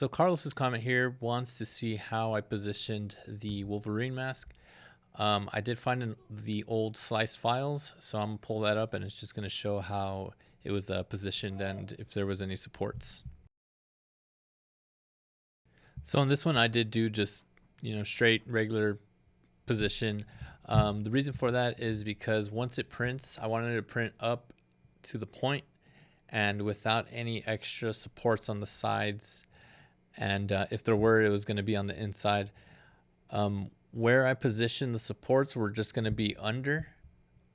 So Carlos's comment here wants to see how I positioned the Wolverine mask. I did find the old sliced files, so I'm gonna pull that up and it's just gonna show how it was positioned and if there was any supports. So on this one, I did do just, straight regular position. The reason for that is because once it prints, I wanted it to print up to the point and without any extra supports on the sides. And if there were, it was going to be on the inside. Where I positioned the supports were just going to be under.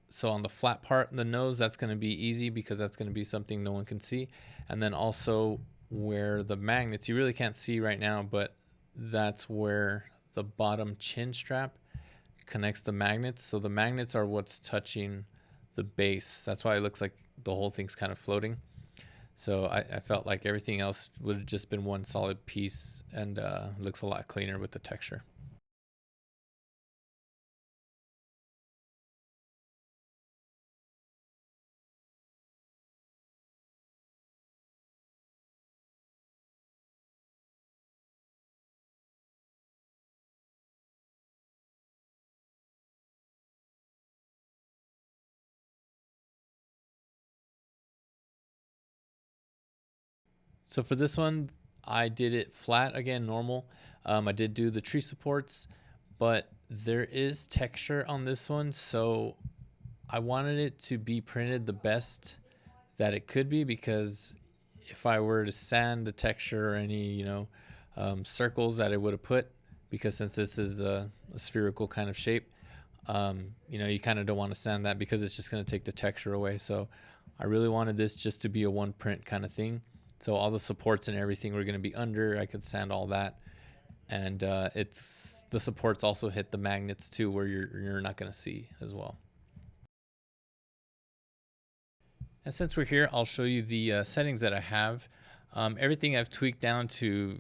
So on the flat part of the nose, that's going to be easy because that's going to be something no one can see. And then also where the magnets, you really can't see right now, but that's where the bottom chin strap connects the magnets. So the magnets are what's touching the base. That's why it looks like the whole thing's kind of floating. So I felt like everything else would have just been one solid piece and looks a lot cleaner with the texture. So for this one, I did it flat again, normal. I did do the tree supports, but there is texture on this one, so I wanted it to be printed the best that it could be, because if I were to sand the texture or any, circles that it would have put, because since this is a spherical kind of shape, you kind of don't want to sand that because it's just going to take the texture away. So I really wanted this just to be a one print kind of thing. So all the supports and everything were going to be under. I could sand all that. And the supports also hit the magnets too, where you're not going to see as well. And since we're here, I'll show you the settings that I have. Everything I've tweaked down to,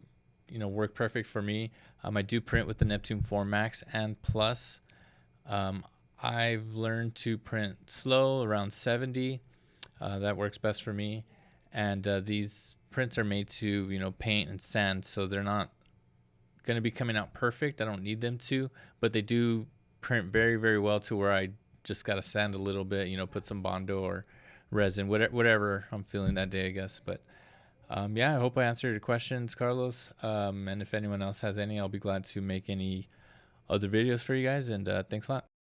work perfect for me. I do print with the Neptune 4 Max and Plus. I've learned to print slow around 70. That works best for me. And these prints are made to, paint and sand, so they're not going to be coming out perfect. I don't need them to, but they do print very, very well to where I just got to sand a little bit, put some Bondo or resin, whatever I'm feeling that day, I guess. But yeah, I hope I answered your questions, Carlos. And if anyone else has any, I'll be glad to make any other videos for you guys. And thanks a lot.